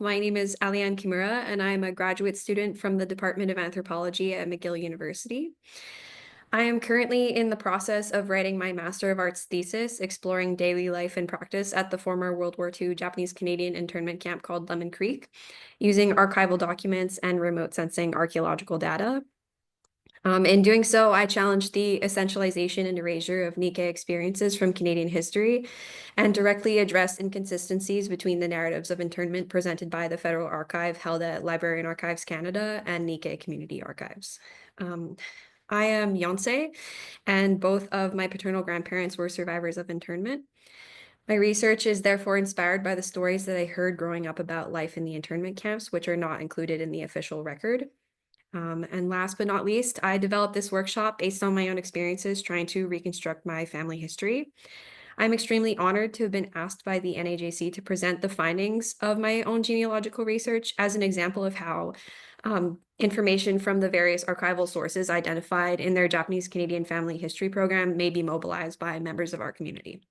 My name is Alianne Kimura, and I'm a graduate student from the Department of Anthropology at McGill University. I am currently in the process of writing my Master of Arts thesis, exploring daily life and practice at the former World War II Japanese Canadian internment camp called Lemon Creek, using archival documents and remote sensing archaeological data. In doing so, I challenged the essentialization and erasure of Nikkei experiences from Canadian history and directly addressed inconsistencies between the narratives of internment presented by the Federal Archive held at Library and Archives Canada and Nikkei Community Archives. I am Yonsei, and both of my paternal grandparents were survivors of internment. My research is therefore inspired by the stories that I heard growing up about life in the internment camps, which are not included in the official record. And last but not least, I developed this workshop based on my own experiences trying to reconstruct my family history. I'm extremely honored to have been asked by the NAJC to present the findings of my own genealogical research as an example of how information from the various archival sources identified in their Japanese Canadian family history program may be mobilized by members of our community.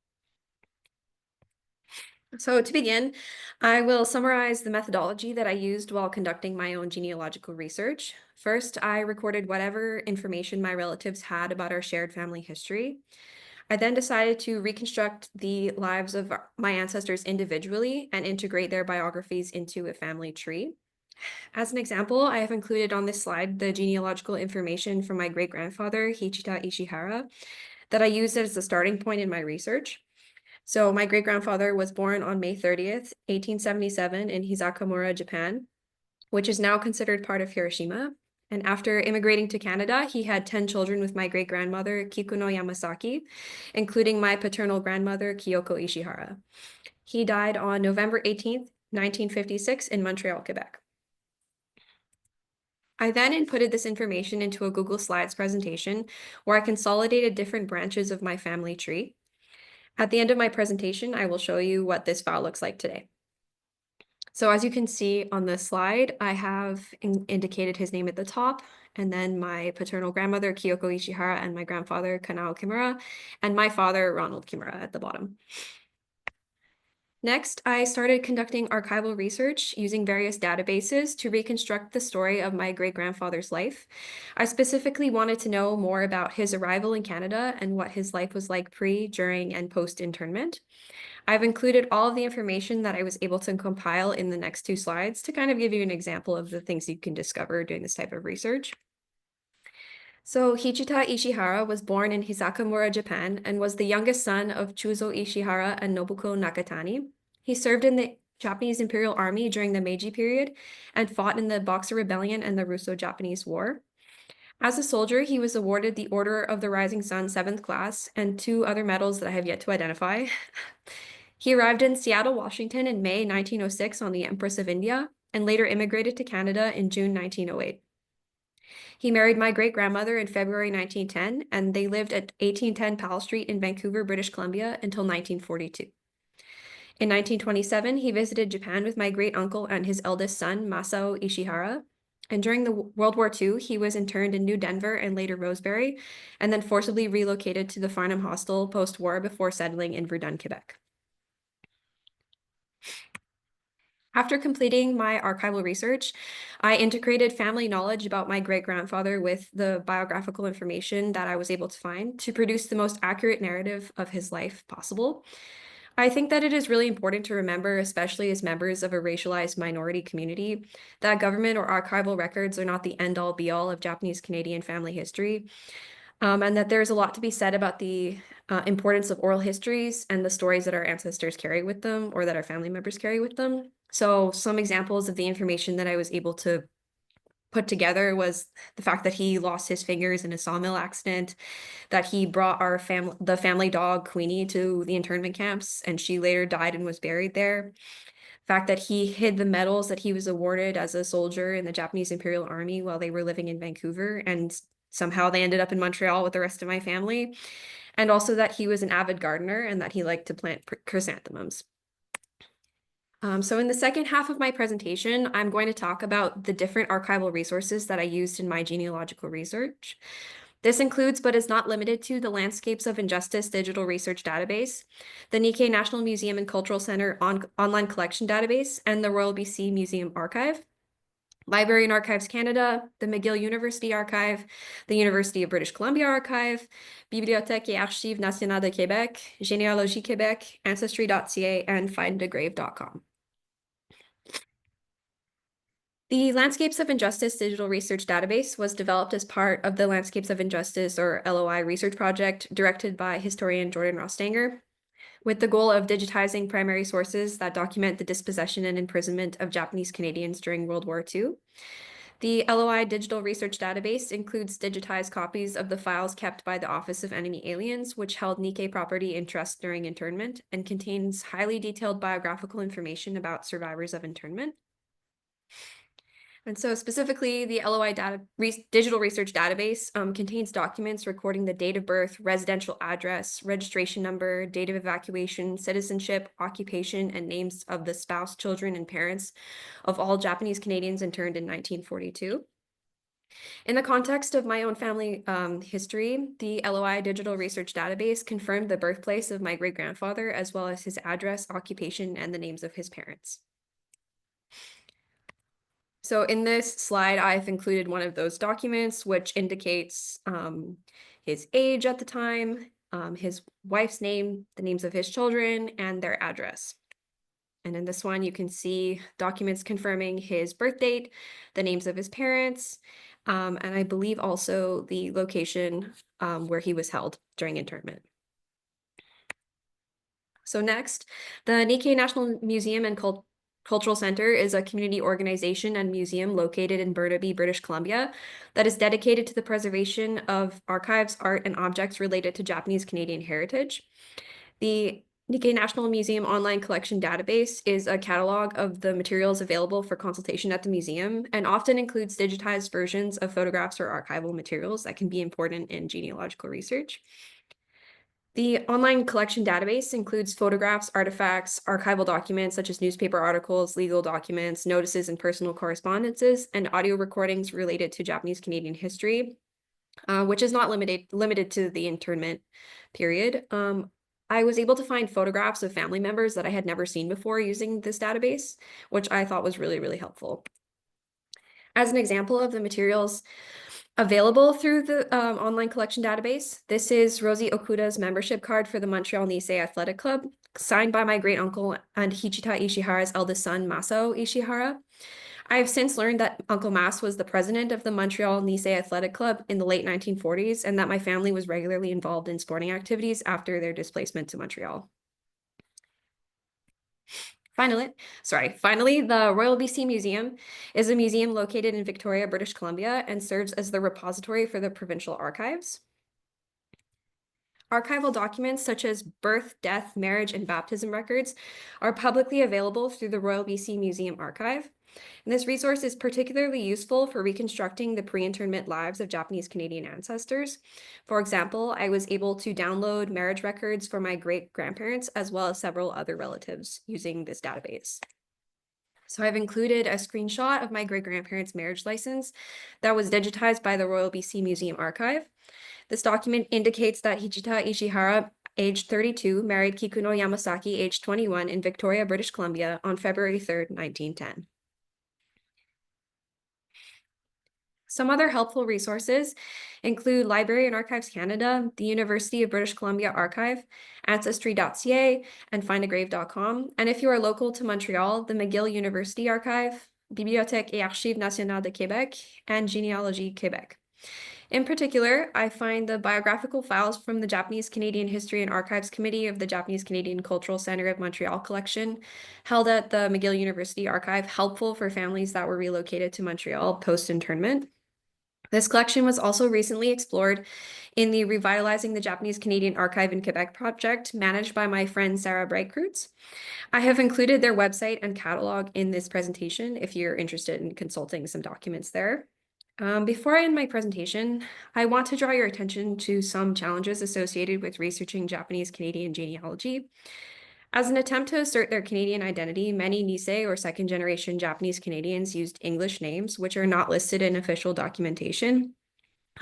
So to begin, I will summarize the methodology that I used while conducting my own genealogical research. First, I recorded whatever information my relatives had about our shared family history. I then decided to reconstruct the lives of my ancestors individually and integrate their biographies into a family tree. As an example, I have included on this slide the genealogical information from my great-grandfather, Hichita Ishihara, that I used as a starting point in my research. So my great-grandfather was born on May 30th, 1877 in Hisakamura, Japan, which is now considered part of Hiroshima. And after immigrating to Canada, he had 10 children with my great-grandmother, Kikuno Yamasaki, including my paternal grandmother, Kyoko Ishihara. He died on November 18th, 1956 in Montreal, Quebec. I then inputted this information into a Google Slides presentation where I consolidated different branches of my family tree. At the end of my presentation, I will show you what this file looks like today. So as you can see on the slide, I have indicated his name at the top, and then my paternal grandmother, Kyoko Ishihara, and my grandfather, Kanao Kimura, and my father, Ronald Kimura, at the bottom. Next, I started conducting archival research using various databases to reconstruct the story of my great-grandfather's life. I specifically wanted to know more about his arrival in Canada and what his life was like pre, during, and post-internment. I've included all of the information that I was able to compile in the next two slides to kind of give you an example of the things you can discover doing this type of research. So Hichita Ishihara was born in Hisakamura, Japan, and was the youngest son of Chuzo Ishihara and Nobuko Nakatani. He served in the Japanese Imperial Army during the Meiji period and fought in the Boxer Rebellion and the Russo-Japanese War. As a soldier, he was awarded the Order of the Rising Sun 7th class and two other medals that I have yet to identify. He arrived in Seattle, Washington in May 1906 on the Empress of India and later immigrated to Canada in June 1908. He married my great-grandmother in February 1910, and they lived at 1810 Powell Street in Vancouver, British Columbia until 1942. In 1927, he visited Japan with my great-uncle and his eldest son, Masao Ishihara. And during the World War II, he was interned in New Denver and later Rosebery, and then forcibly relocated to the Farnham Hostel post-war before settling in Verdun, Quebec. After completing my archival research, I integrated family knowledge about my great-grandfather with the biographical information that I was able to find to produce the most accurate narrative of his life possible. I think that it is really important to remember, especially as members of a racialized minority community, that government or archival records are not the end-all be-all of Japanese Canadian family history, and that there's a lot to be said about the importance of oral histories and the stories that our ancestors carry with them or that our family members carry with them. So some examples of the information that I was able to put together was the fact that he lost his fingers in a sawmill accident, that he brought the family dog Queenie to the internment camps, and she later died and was buried there. The fact that he hid the medals that he was awarded as a soldier in the Japanese Imperial Army while they were living in Vancouver, and somehow they ended up in Montreal with the rest of my family. And also that he was an avid gardener and that he liked to plant chrysanthemums. So in the second half of my presentation, I'm going to talk about the different archival resources that I used in my genealogical research. This includes, but is not limited to, the Landscapes of Injustice digital research database, the Nikkei National Museum and Cultural Center online collection database, and the Royal BC Museum Archive. Library and Archives Canada, the McGill University Archive, the University of British Columbia Archive, Bibliothèque et Archives Nationales de Québec, Généalogie Québec, Ancestry.ca, and findagrave.com. The Landscapes of Injustice digital research database was developed as part of the Landscapes of Injustice, or LOI, research project directed by historian Jordan Rostanger, with the goal of digitizing primary sources that document the dispossession and imprisonment of Japanese Canadians during World War II. The LOI digital research database includes digitized copies of the files kept by the Office of Enemy Aliens, which held Nikkei property in trust during internment, and contains highly detailed biographical information about survivors of internment. And so specifically, the LOI digital research database contains documents recording the date of birth, residential address, registration number, date of evacuation, citizenship, occupation, and names of the spouse, children, and parents of all Japanese Canadians interned in 1942. In the context of my own family history, the LOI digital research database confirmed the birthplace of my great-grandfather, as well as his address, occupation, and the names of his parents. So in this slide, I've included one of those documents, which indicates his age at the time, his wife's name, the names of his children, and their address. And in this one, you can see documents confirming his birth date, the names of his parents, and I believe also the location where he was held during internment. So next, the Nikkei National Museum and Cultural Center is a community organization and museum located in Burnaby, British Columbia, that is dedicated to the preservation of archives, art, and objects related to Japanese Canadian heritage. The Nikkei National Museum online collection database is a catalog of the materials available for consultation at the museum, and often includes digitized versions of photographs or archival materials that can be important in genealogical research. The online collection database includes photographs, artifacts, archival documents such as newspaper articles, legal documents, notices, and personal correspondences, and audio recordings related to Japanese Canadian history, which is not limited to the internment period. I was able to find photographs of family members that I had never seen before using this database, which I thought was really, really helpful. As an example of the materials available through the online collection database, this is Rosie Okuda's membership card for the Montreal Nisei Athletic Club, signed by my great uncle and Hichita Ishihara's eldest son, Masao Ishihara. I have since learned that Uncle Mas was the president of the Montreal Nisei Athletic Club in the late 1940s, and that my family was regularly involved in sporting activities after their displacement to Montreal. Finally, the Royal BC Museum is a museum located in Victoria, British Columbia, and serves as the repository for the provincial archives. Archival documents such as birth, death, marriage, and baptism records are publicly available through the Royal BC Museum Archive. And this resource is particularly useful for reconstructing the pre-internment lives of Japanese Canadian ancestors. For example, I was able to download marriage records for my great-grandparents as well as several other relatives using this database. So I've included a screenshot of my great-grandparents' marriage license that was digitized by the Royal BC Museum Archive. This document indicates that Hichita Ishihara, age 32, married Kikuno Yamasaki, age 21, in Victoria, British Columbia on February 3rd, 1910. Some other helpful resources include Library and Archives Canada, the University of British Columbia Archive, Ancestry.ca, and findagrave.com. And if you are local to Montreal, the McGill University Archive, Bibliothèque et Archives Nationales de Québec, and Généalogie Québec. In particular, I find the biographical files from the Japanese Canadian History and Archives Committee of the Japanese Canadian Cultural Center of Montreal collection, held at the McGill University Archive, helpful for families that were relocated to Montreal post-internment. This collection was also recently explored in the Revitalizing the Japanese Canadian Archive in Quebec project, managed by my friend Sarah Breitkreutz. I have included their website and catalog in this presentation if you're interested in consulting some documents there. Before I end my presentation, I want to draw your attention to some challenges associated with researching Japanese Canadian genealogy. As an attempt to assert their Canadian identity, many Nisei or second-generation Japanese Canadians used English names, which are not listed in official documentation.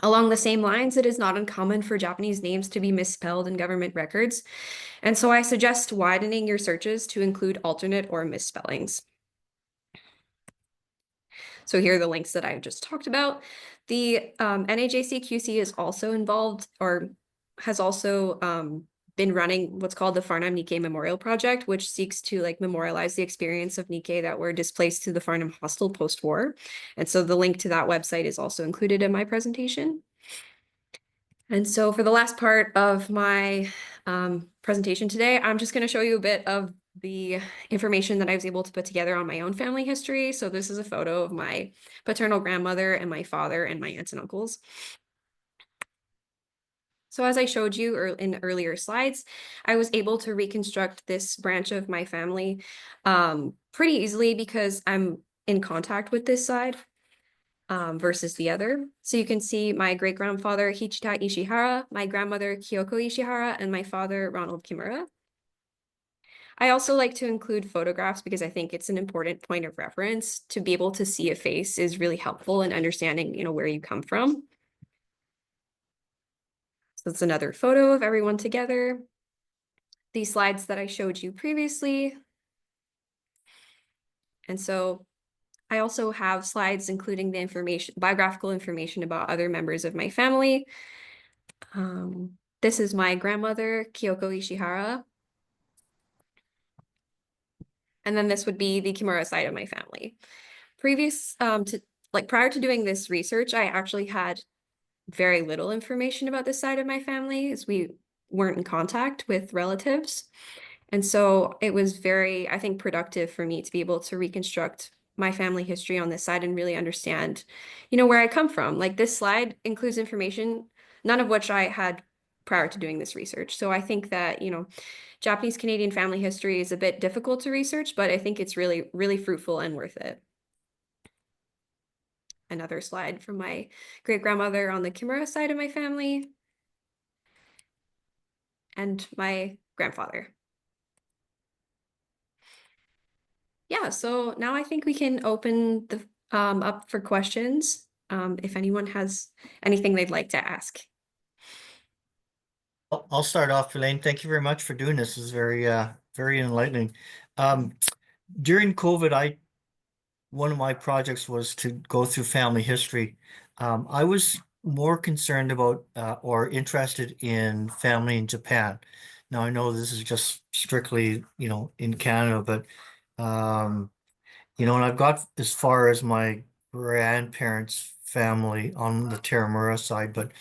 Along the same lines, it is not uncommon for Japanese names to be misspelled in government records, and so I suggest widening your searches to include alternate or misspellings. So here are the links that I just talked about. The NAJCQC is also involved or has also been running what's called the Farnham Nikkei Memorial Project, which seeks to like memorialize the experience of Nikkei that were displaced to the Farnham Hostel post-war. And so the link to that website is also included in my presentation. And so for the last part of my presentation today, I'm just going to show you a bit of the information that I was able to put together on my own family history. So this is a photo of my paternal grandmother and my father and my aunts and uncles. So as I showed you in earlier slides, I was able to reconstruct this branch of my family pretty easily because I'm in contact with this side versus the other. So you can see my great-grandfather Hichita Ishihara, my grandmother Kyoko Ishihara, and my father Ronald Kimura. I also like to include photographs because I think it's an important point of reference. To be able to see a face is really helpful in understanding, where you come from. So it's another photo of everyone together. These slides that I showed you previously. And so I also have slides including the biographical information about other members of my family. This is my grandmother, Kyoko Ishihara. And then this would be the Kimura side of my family. Prior to doing this research, I actually had very little information about this side of my family as we weren't in contact with relatives. And so it was very, I think, productive for me to be able to reconstruct my family history on this side and really understand, where I come from. Like this slide includes information, none of which I had prior to doing this research. So I think that, Japanese Canadian family history is a bit difficult to research, but I think it's really, really fruitful and worth it. Another slide from my great-grandmother on the Kimura side of my family and my grandfather. Yeah, so now I think we can open the up for questions if anyone has anything they'd like to ask. I'll start off, Elaine. Thank you very much for doing this. This is very enlightening. During COVID, one of my projects was to go through family history. I was more concerned about or interested in family in Japan. Now I know this is just strictly, in Canada, but and I've got as far as my grandparents' family on the Terramura side, but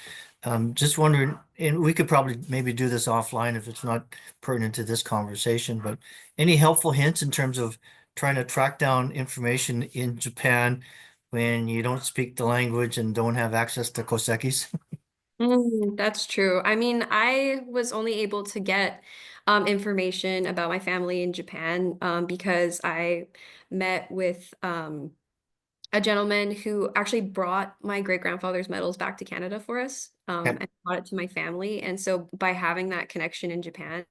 just wondering, and we could probably maybe do this offline if it's not pertinent to this conversation, but any helpful hints in terms of trying to track down information in Japan when you don't speak the language and don't have access to kosekis? That's true. I mean, I was only able to get information about my family in Japan because I met with a gentleman who actually brought my great-grandfather's medals back to Canada for us Yep. and brought it to my family. And so by having that connection in Japan,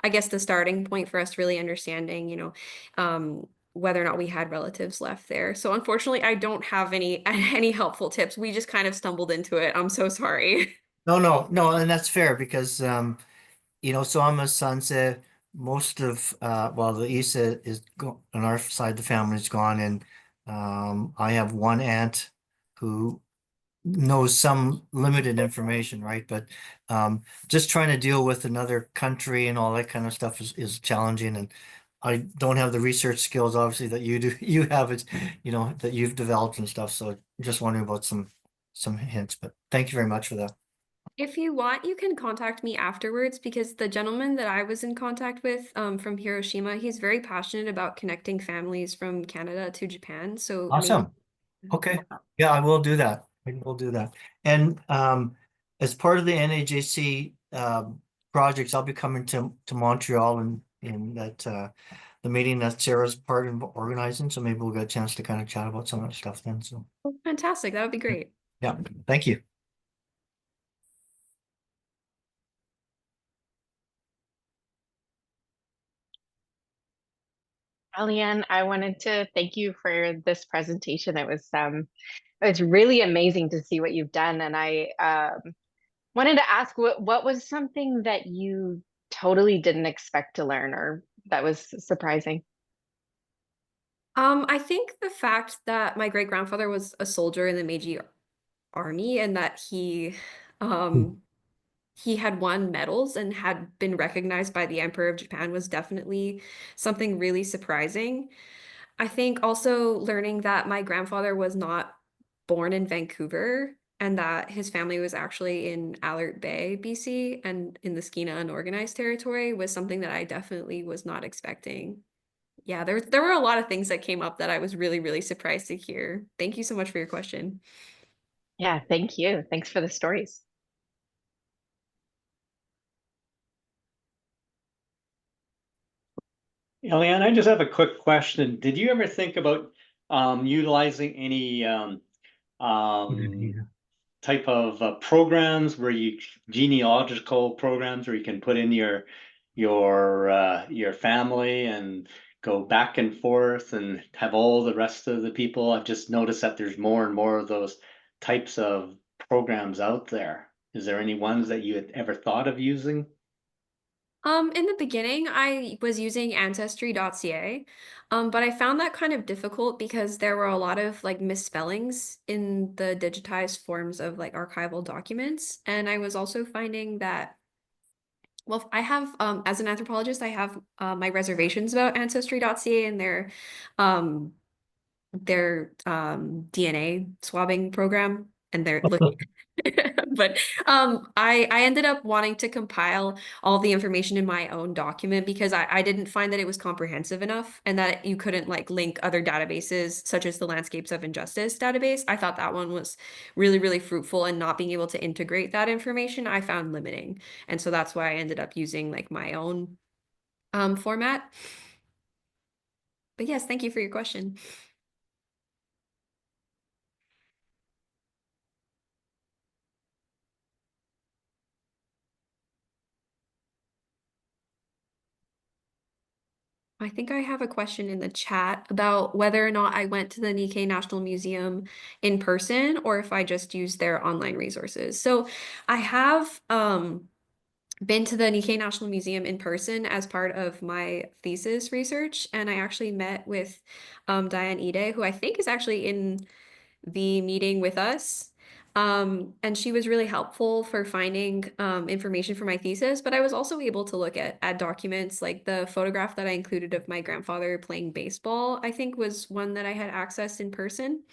I guess the starting point for us really understanding, whether or not we had relatives left there. So unfortunately, I don't have any any helpful tips. We just kind of stumbled into it. I'm so sorry. No, no, no, and that's fair because so I'm a Sanse. Most of well, the Isa is go on our side, the family's gone, and I have one aunt who knows some limited information, right? But just trying to deal with another country and all that kind of stuff is challenging, and I don't have the research skills, obviously, that you do. You have it, that you've developed and stuff. So just wondering about some hints, but thank you very much for that. If you want, you can contact me afterwards because the gentleman that I was in contact with from Hiroshima, he's very passionate about connecting families from Canada to Japan. So maybe. Awesome. Okay. Yeah, I will do that. I will do that. And as part of the NAJC projects, I'll be coming to Montreal in that the meeting that Sarah's part of organizing. So maybe we'll get a chance to kind of chat about some of that stuff then. So Oh, fantastic. That would be great. yeah, thank you. Alianne, I wanted to thank you for this presentation. It's really amazing to see what you've done, and I wanted to ask what was something that you totally didn't expect to learn or that was surprising? I think the fact that my great grandfather was a soldier in the Meiji Army and that um, he had won medals and had been recognized by the Emperor of Japan was definitely something really surprising. I think also learning that my grandfather was not born in Vancouver and that his family was actually in Alert Bay, BC, and in the Skeena Unorganized Territory was something that I definitely was not expecting. Yeah, there were a lot of things that came up that I was really, really surprised to hear. Thank you so much for your question. Yeah, thank you. Thanks for the stories. Eliane, I just have a quick question. Did you ever think about utilizing any um, type of programs where you genealogical programs where you can put in your family and go back and forth and have all the rest of the people? I've just noticed that there's more and more of those types of programs out there. Is there any ones that you had ever thought of using? In the beginning, I was using ancestry.ca, but I found that kind of difficult because there were a lot of like misspellings in the digitized forms of like archival documents. And I was also finding that, well, I have, as an anthropologist, I have my reservations about ancestry.ca and um, their DNA swabbing program and their look. But I ended up wanting to compile all the information in my own document because I didn't find that it was comprehensive enough and that you couldn't like link other databases such as the Landscapes of Injustice database. I thought that one was really, really fruitful, and not being able to integrate that information I found limiting. And so that's why I ended up using like my own format. But yes, thank you for your question. I think I have a question in the chat about whether or not I went to the Nikkei National Museum in person or if I just used their online resources. So I have been to the Nikkei National Museum in person as part of my thesis research, and I actually met with Diane Ide, who I think is actually in the meeting with us. And she was really helpful for finding information for my thesis, but I was also able to look at documents like the photograph that I included of my grandfather playing baseball, I think was one that I had accessed in person.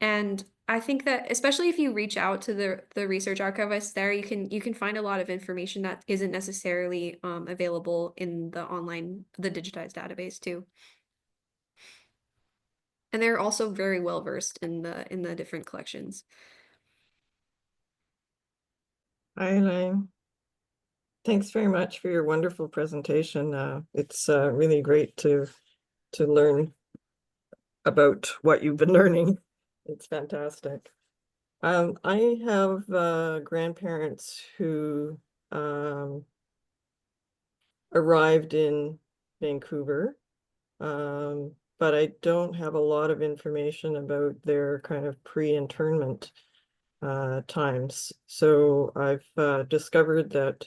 And I think that especially if you reach out to the research archivist there, you can find a lot of information that isn't necessarily available in the digitized database too. And they're also very well versed in the different collections. Hi, Elaine. Thanks very much for your wonderful presentation. It's really great to learn about what you've been learning. It's fantastic. I have grandparents who arrived in Vancouver, but I don't have a lot of information about their kind of pre-internment times. So I've discovered that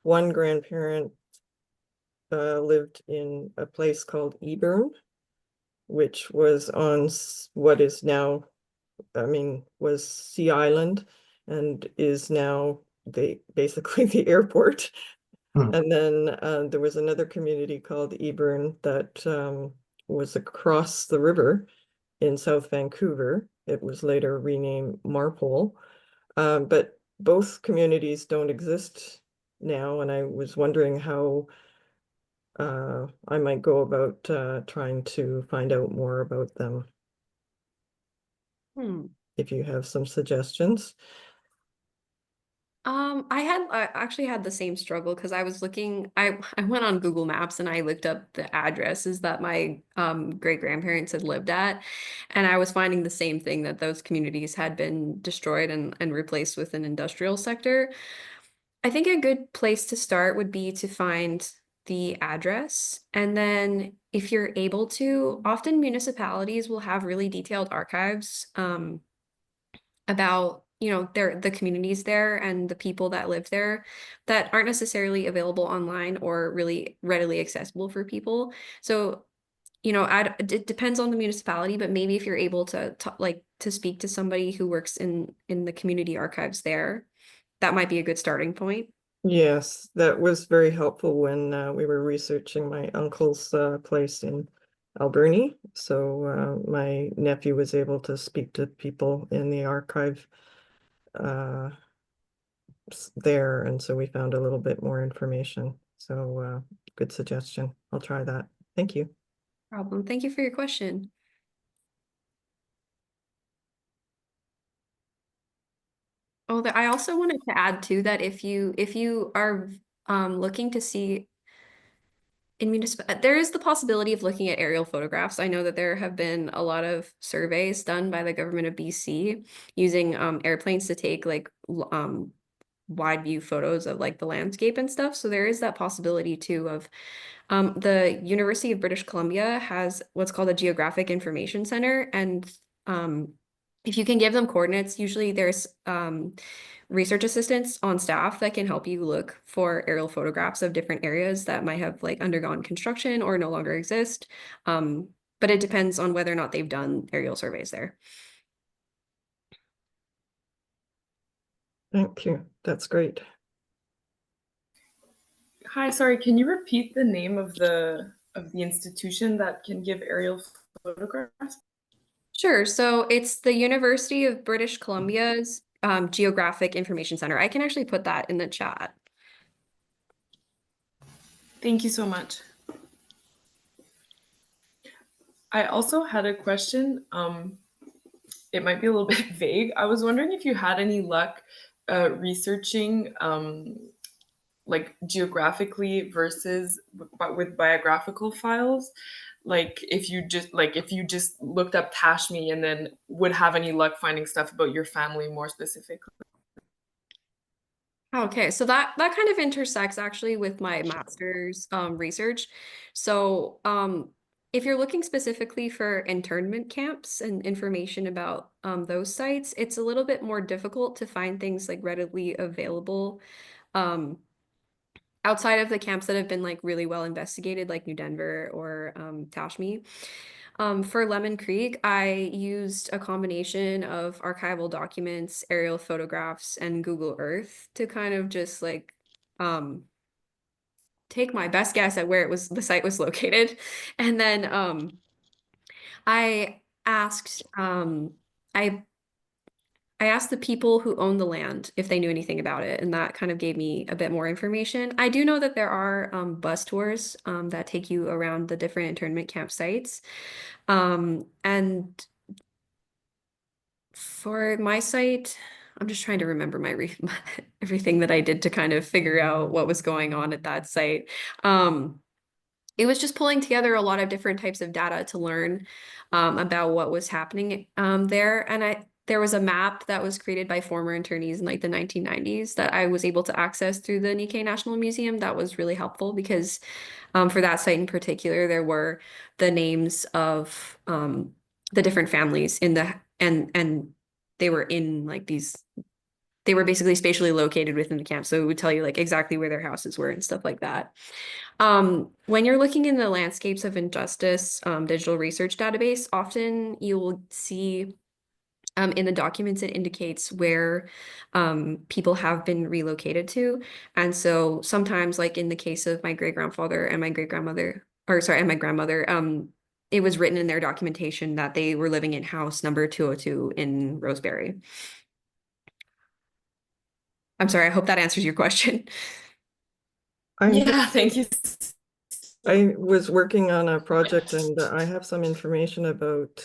one grandparent lived in a place called Eburn, which was on what is now, I mean, was Sea Island and is now basically the airport. Hmm. And then there was another community called Eburn that was across the river in South Vancouver. It was later renamed Marpole. But both communities don't exist now, and I was wondering how I might go about trying to find out more about them, Hmm. if you have some suggestions. I actually had the same struggle because I was looking, I went on Google Maps and I looked up the addresses that my great grandparents had lived at, and I was finding the same thing, that those communities had been destroyed and replaced with an industrial sector. I think a good place to start would be to find the address, and then if you're able to, often municipalities will have really detailed archives about, you know, the communities there and the people that live there that aren't necessarily available online or really readily accessible for people. So, you know, it depends on the municipality, but maybe if you're able to like to speak to somebody who works in the community archives there, that might be a good starting point. Yes, that was very helpful when we were researching my uncle's place in Alberni. So my nephew was able to speak to people in the archive there, and so we found a little bit more information. So good suggestion. I'll try that. Thank you. Problem. Thank you for your question. Oh, I also wanted to add too that if you are looking to see in municipal, there is the possibility of looking at aerial photographs. I know that there have been a lot of surveys done by the government of BC using airplanes to take like wide view photos of like the landscape and stuff. So there is that possibility too of the University of British Columbia has what's called a Geographic Information Center, and if you can give them coordinates, usually there's research assistants on staff that can help you look for aerial photographs of different areas that might have like undergone construction or no longer exist. But it depends on whether or not they've done aerial surveys there. Thank you. That's great. Hi, sorry, can you repeat the name of the institution that can give aerial photographs? Sure. So it's the University of British Columbia's Geographic Information Center. I can actually put that in the chat. Thank you so much. I also had a question. It might be a little bit vague. I was wondering if you had any luck researching like geographically versus with biographical files. Like if you just looked up Tashmi and then would have any luck finding stuff about your family more specifically. Okay, so that kind of intersects actually with my master's research. So if you're looking specifically for internment camps and information about those sites, it's a little bit more difficult to find things like readily available outside of the camps that have been like really well investigated, like New Denver or Tashmi. For Lemon Creek, I used a combination of archival documents, aerial photographs, and Google Earth to kind of just like take my best guess at where the site was located. And then I asked I asked the people who own the land if they knew anything about it, and that kind of gave me a bit more information. I do know that there are bus tours that take you around the different internment campsites. And for my site, I'm just trying to remember everything that I did to kind of figure out what was going on at that site. It was just pulling together a lot of different types of data to learn about what was happening there. And there was a map that was created by former internees in like the 1990s that I was able to access through the Nikkei National Museum. That was really helpful because for that site in particular, there were the names of the different families in the and they were in like they were basically spatially located within the camp. So it would tell you like exactly where their houses were and stuff like that. When you're looking in the Landscapes of Injustice digital research database, often you will see in the documents, it indicates where people have been relocated to. And so sometimes, like in the case of my great-grandfather and my great-grandmother, or sorry, and my grandmother, it was written in their documentation that they were living in house number 202 in Roseberry. I'm sorry, I hope that answers your question. Yeah, thank you. I was working on a project and I have some information about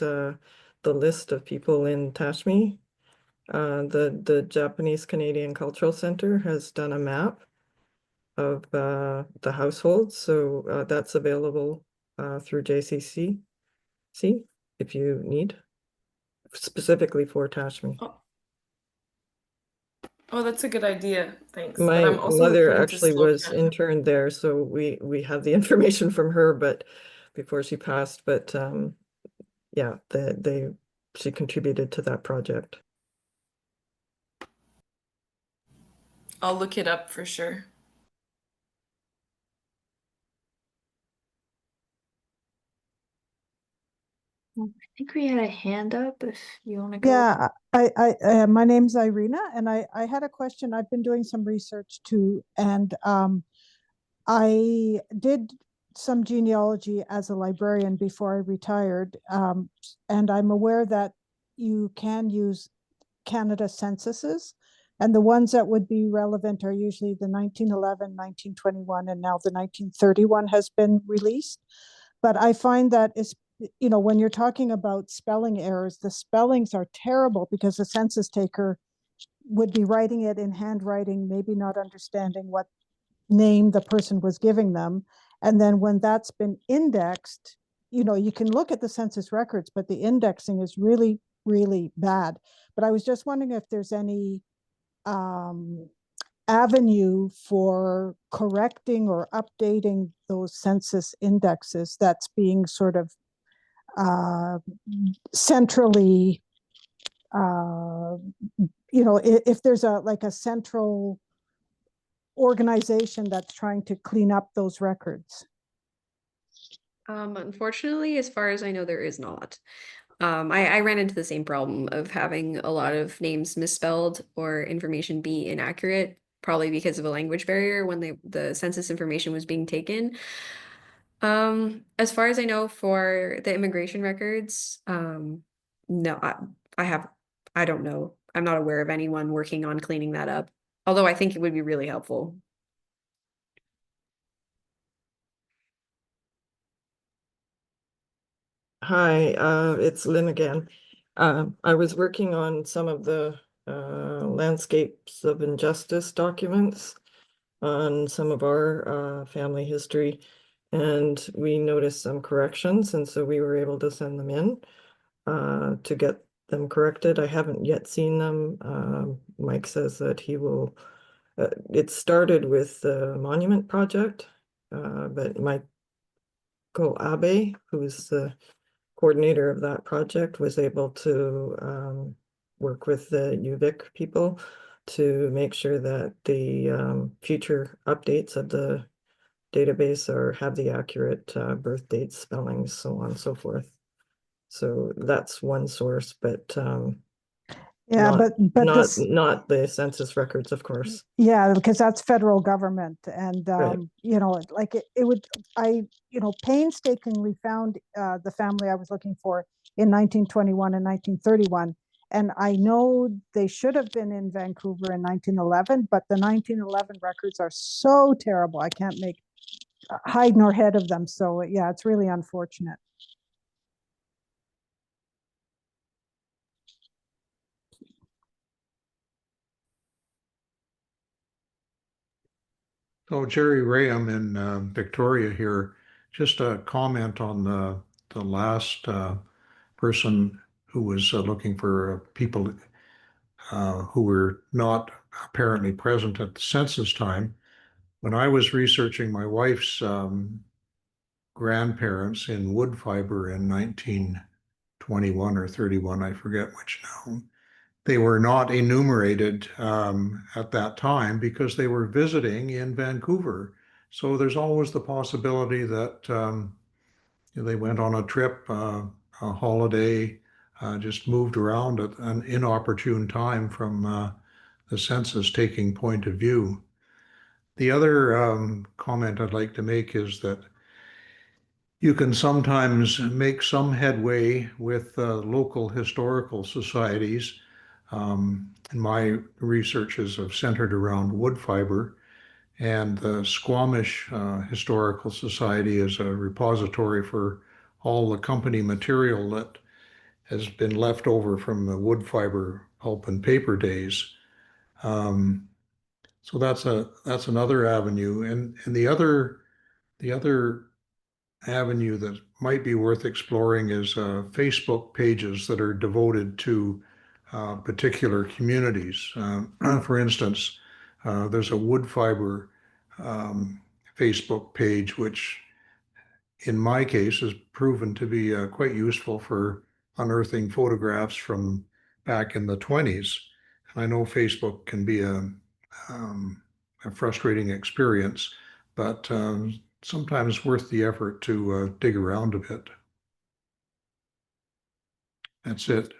the list of people in Tashmi. The Japanese Canadian Cultural Center has done a map of the households, so that's available through JCC. See, if you need, specifically for Tashmi. Oh, that's a good idea. Thanks. My I'm also mother looking into actually was Spokane. interned there, so we have the information from her, but before she passed, but yeah, she contributed to that project. I'll look it up for sure. I think we had a hand up if you want to go. Yeah, my name's Irina, and I had a question. I've been doing some research too, and I did some genealogy as a librarian before I retired, and I'm aware that you can use Canada censuses, and the ones that would be relevant are usually the 1911, 1921, and now the 1931 has been released. But I find that is, you know, when you're talking about spelling errors, the spellings are terrible because the census taker would be writing it in handwriting, maybe not understanding what name the person was giving them. And then when that's been indexed, you know, you can look at the census records, but the indexing is really, really bad. But I was just wondering if there's any avenue for correcting or updating those census indexes that's being sort of centrally, you know, if there's a central organization that's trying to clean up those records. Unfortunately, as far as I know, there is not. I ran into the same problem of having a lot of names misspelled or information be inaccurate, probably because of a language barrier when the census information was being taken. As far as I know, for the immigration records, no, I don't know. I'm not aware of anyone working on cleaning that up, although I think it would be really helpful. Hi, it's Lynn again. I was working on some of the landscapes of injustice documents on some of our family history, and we noticed some corrections, and so we were able to send them in to get them corrected. I haven't yet seen them. Mike says that he will. It started with the monument project, but Michael Abe, who's the coordinator of that project, was able to work with the UVic people to make sure that the future updates of the database have the accurate birth dates, spellings, so on and so forth. So that's one source, but Yeah, not this, not the census records, of course. yeah, because that's federal government, and Right. you know, like it would, you know, painstakingly found the family I was looking for in 1921 and 1931, and I know they should have been in Vancouver in 1911, but the 1911 records are so terrible, I can't make hide nor head of them. So yeah, it's really unfortunate. So Jerry Rayam in Victoria here. Just a comment on the last person who was looking for people who were not apparently present at the census time. When I was researching my wife's grandparents in wood fiber in 1921 or 31, I forget which now, they were not enumerated at that time because they were visiting in Vancouver. So there's always the possibility that they went on a trip, a holiday, just moved around at an inopportune time from the census taking point of view. The other comment I'd like to make is that you can sometimes make some headway with local historical societies. And my researches have centered around wood fiber, and the Squamish Historical Society is a repository for all the company material that has been left over from the wood fiber pulp and paper days. So that's another avenue, and the other avenue that might be worth exploring is Facebook pages that are devoted to particular communities. For instance, there's a wood fiber Facebook page which in my case, has proven to be quite useful for unearthing photographs from back in the 20s. I know Facebook can be a frustrating experience, but sometimes worth the effort to dig around a bit. That's it.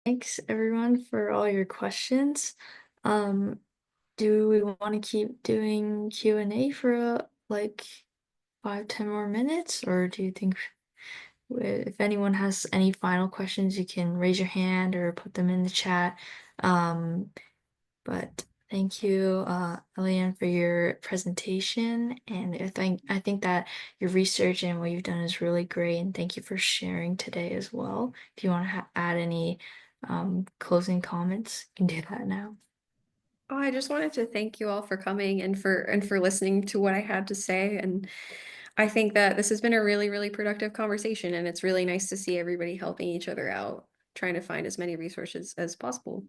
Thanks everyone for all your questions. Do we want to keep doing Q&A for like 5-10 more minutes, or do you think if anyone has any final questions, you can raise your hand or put them in the chat. But thank you, Alianne, for your presentation, and I think that your research and what you've done is really great, and thank you for sharing today as well. If you want to add any closing comments, you can do that now. Oh, I just wanted to thank you all for coming and for listening to what I had to say. And I think that this has been a really, really productive conversation, and it's really nice to see everybody helping each other out, trying to find as many resources as possible.